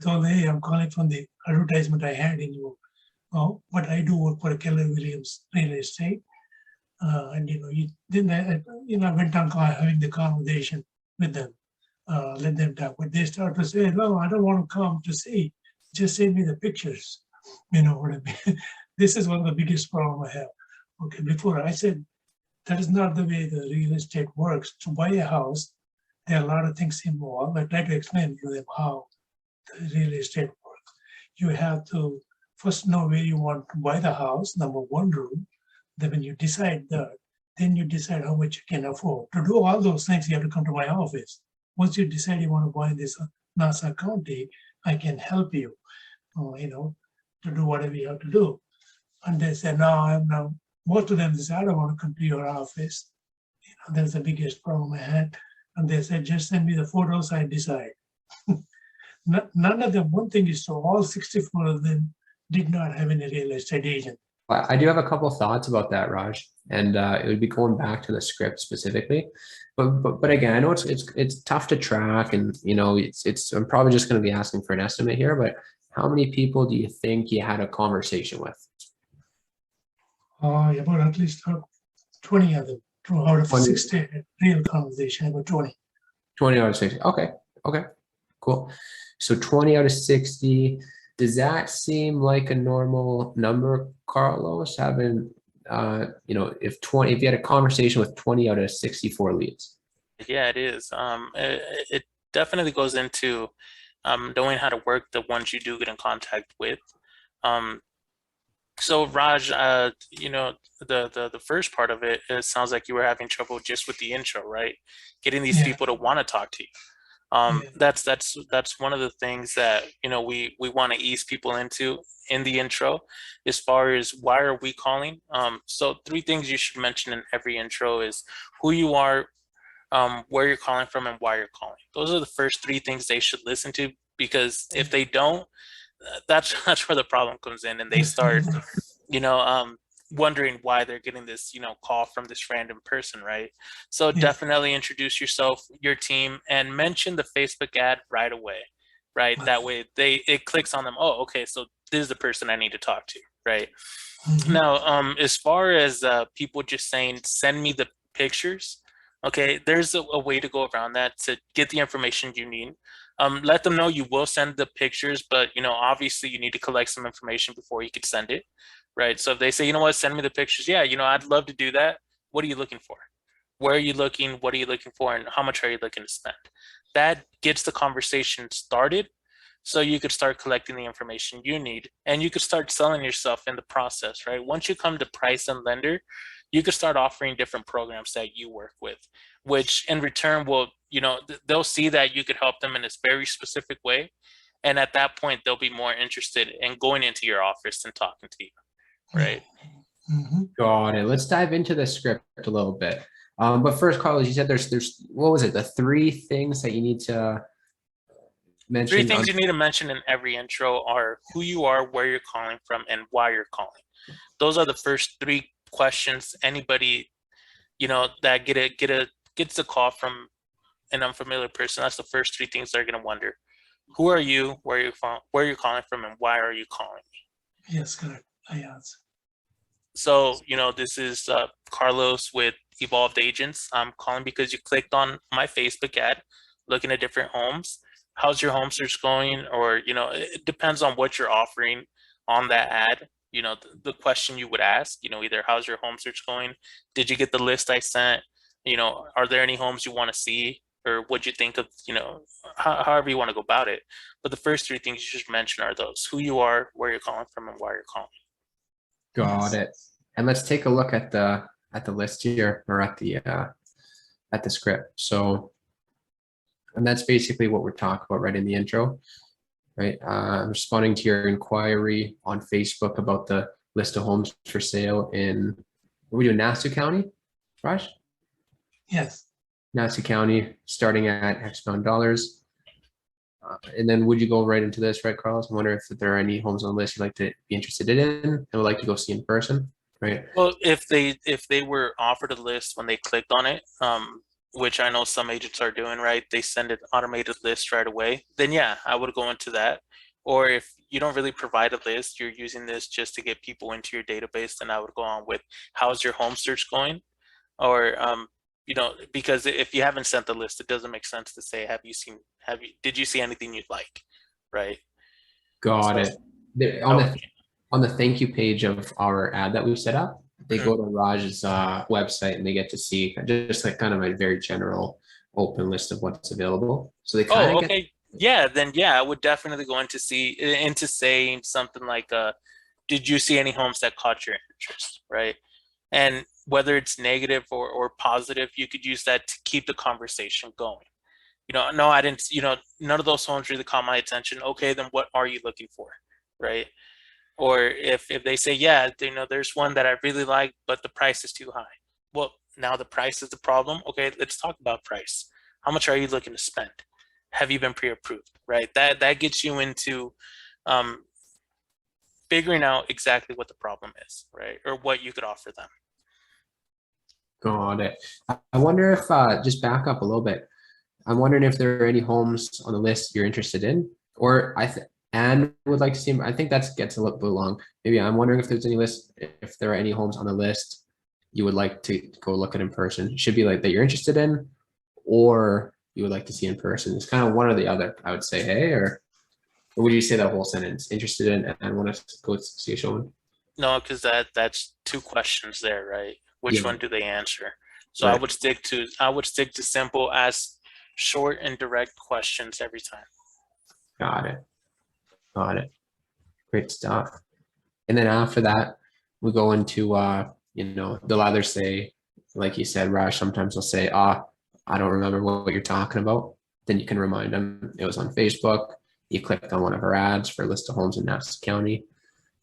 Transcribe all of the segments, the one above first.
told, hey, I'm calling from the advertisement I had in you. But I do work for Keller Williams Real Estate. And then I went on having the conversation with them, let them talk. But they start to say, no, I don't want to come to see. Just send me the pictures. You know what I mean? This is one of the biggest problem I have. Okay, before I said that is not the way the real estate works. To buy a house, there are a lot of things involved. I try to explain to them how the real estate works. You have to first know where you want to buy the house, number one rule. Then when you decide that, then you decide how much you can afford. To do all those things, you have to come to my office. Once you decide you want to buy this Nassau County, I can help you, to do whatever you have to do. And they said, no, I'm now, most of them said, I don't want to come to your office. That's the biggest problem I had. And they said, just send me the photos, I decide. None of them, one thing is so all 64 of them did not have any real estate agent. I do have a couple of thoughts about that, Raj, and it would be going back to the script specifically. But again, I know it's tough to track, and I'm probably just going to be asking for an estimate here. But how many people do you think you had a conversation with? About at least 20 of them out of 20. 60 real conversation. About 20. 20 out of 60. Okay, cool. So 20 out of 60. Does that seem like a normal number, Carlos? Having, if you had a conversation with 20 out of 64 leads? Yeah, it is. It definitely goes into knowing how to work the ones you do get in contact with. So Raj, the first part of it sounds like you were having trouble just with the intro, right? Getting these people to want to talk to you. That's one of the things that we want to ease people into in the intro, as far as why are we calling. So 3 things you should mention in every intro is who you are, where you're calling from, and why you're calling. Those are the first 3 things they should listen to, because if they don't, that's where the problem comes in, and they start wondering why they're getting this call from this random person, right? So definitely introduce yourself, your team, and mention the Facebook ad right away, right? That way it clicks on them. Oh, okay, so this is the person I need to talk to, right? Now, as far as people just saying send me the pictures, okay, there's a way to go around that to get the information you need. Let them know you will send the pictures, but obviously you need to collect some information before you could send it, right? So if they say, you know what, send me the pictures, yeah, I'd love to do that. What are you looking for? Where are you looking? What are you looking for? And how much are you looking to spend? That gets the conversation started, so you could start collecting the information you need, and you could start selling yourself in the process, right? Once you come to price and lender, you could start offering different programs that you work with, which in return will, they'll see that you could help them in this very specific way. And at that point, they'll be more interested in going into your office and talking to you, right? Got it. Let's dive into the script a little bit. But first, Carlos, you said there's what was it? The 3 things that you need to mention. 3 things you need to mention in every intro are who you are, where you're calling from, and why you're calling. Those are the first 3 questions anybody that gets a call from an unfamiliar person. That's the first 3 things they're going to wonder. Who are you, where you're calling from, and why are you calling me? Yes, correct. I answer. So this is Carlos with Evolved Agents. I'm calling because you clicked on my Facebook ad looking at different homes. How's your home search going? Or it depends on what you're offering on that ad. The question you would ask, either how's your home search going? Did you get the list I sent? Are there any homes you want to see? Or what'd you think of, however you want to go about it. But the first 3 things you should mention are those: who you are, where you're calling from, and why you're calling. Got it. And let's take a look at the list here, or at the script. So, and that's basically what we're talking about right in the intro. Right, responding to your inquiry on Facebook about the list of homes for sale in, what we do, Nassau County, Raj? Yes. Nassau County, starting at X amount of dollars. And then would you go right into this, right, Carlos? I wonder if there are any homes on the list you'd like to be interested in and would like to go see in person, right? Well, if they were offered a list when they clicked on it, which I know some agents are doing, right? They send an automated list right away. Then yeah, I would go into that. Or if you don't really provide a list, you're using this just to get people into your database, then I would go on with how's your home search going? Or because if you haven't sent the list, it doesn't make sense to say, did you see anything you'd like? Right. Got So- it. There, Oh, on the thank you page of our ad that we set up, they Mhm. go to Raj's website and they get to see just like kind of a very general open list of what's available. So they kind Oh, of get okay. Yeah, then yeah, I would definitely go into saying something like, did you see any homes that caught your interest, right? And whether it's negative or positive, you could use that to keep the conversation going. No, I didn't, none of those homes really caught my attention. Okay, then what are you looking for, right? Or if they say, yeah, there's one that I really like, but the price is too high. Well, now the price is the problem. Okay, let's talk about price. How much are you looking to spend? Have you been pre-approved, right? That gets you into figuring out exactly what the problem is, right? Or what you could offer them. got it. I wonder if just back up a little bit. I'm wondering if there are any homes on the list you're interested in, or Anne would like to see them. I think that gets a little bit long. Maybe I'm wondering if there's any list, if there are any homes on the list you would like to go look at in person. It should be like that you're interested in, or you would like to see in person. It's kind of one or the other, I would say. Hey, or would you say that whole sentence? Interested in and want to go see a showing? No, because that's two questions there, right? Which Yeah. one do they answer? So Right. I would stick to simple, as short and direct questions every time. Got it. Got it. Great stuff. And then after that, we go into they'll either say, like you said, Raj, sometimes they'll say, I don't remember what you're talking about. Then you can remind them it was on Facebook. You clicked on one of our ads for a list of homes in Nassau County.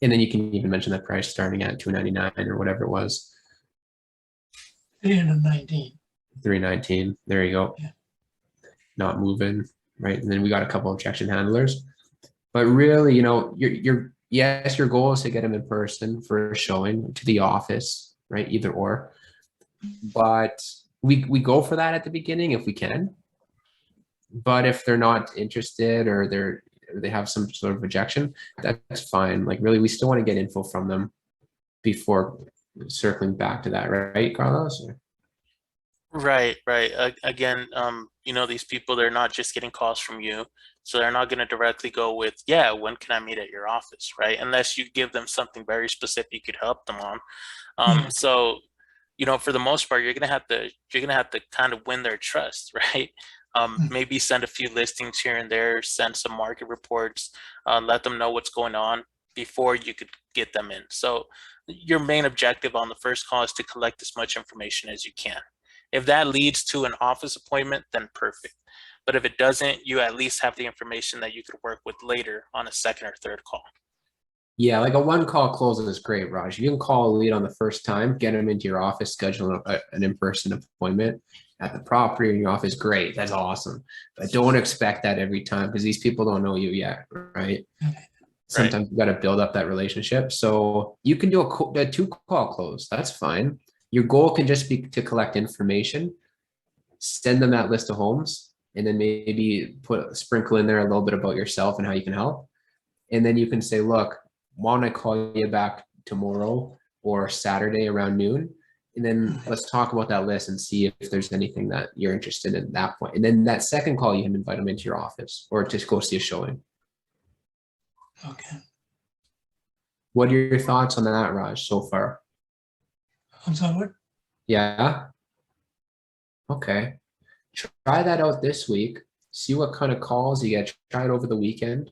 And then you can even mention the price starting at $299 or whatever it was. 319. $319. There you go. Yeah. Not moving, right? And then we got a couple objection handlers. But really, yes, your goal is to get them in person for a showing to the office, right? Either or. But we go for that at the beginning if we can. But if they're not interested or they have some sort of objection, that's fine. Like really, we still want to get info from them before circling back to that, right, Carlos? Right. Again, these people, they're not just getting calls from you. So they're not going to directly go with, yeah, when can I meet at your office, right? Unless you give them something very specific you could help them on. Yeah. So, for the most part, you're gonna have to kind of win their trust, right? Maybe send a few listings here and there, send some market reports, let them know what's going on before you could get them in. So your main objective on the first call is to collect as much information as you can. If that leads to an office appointment, then perfect. But if it doesn't, you at least have the information that you could work with later on a second or third call. Yeah, like a one call closing is great, Raj. You can call a lead on the first time, get them into your office, schedule an in-person appointment at the property in your office. Great, that's awesome. But don't expect that every time because these people don't know you yet, right? Sometimes you got to build up that relationship. So you can do a two call close. That's fine. Your goal can just be to collect information, send them that list of homes, and then maybe sprinkle in there a little bit about yourself and how you can help. And then you can say, look, why don't I call you back tomorrow or Saturday around noon? And then let's talk about that list and see if there's anything that you're interested in at that point. And then that second call, you can invite them into your office or just go see a showing. Okay. What are your thoughts on that, Raj, so far? I'm sorry, what? Yeah. Okay. Try that out this week. See what kind of calls you get. Try it over the weekend.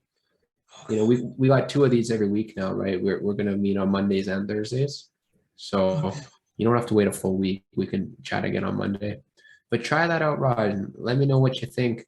We got 2 of these every week now, right? We're gonna meet on Mondays and Thursdays. So Okay. you don't have to wait a full week. We can chat again on Monday. But try that out, Raj, and let me know what you think.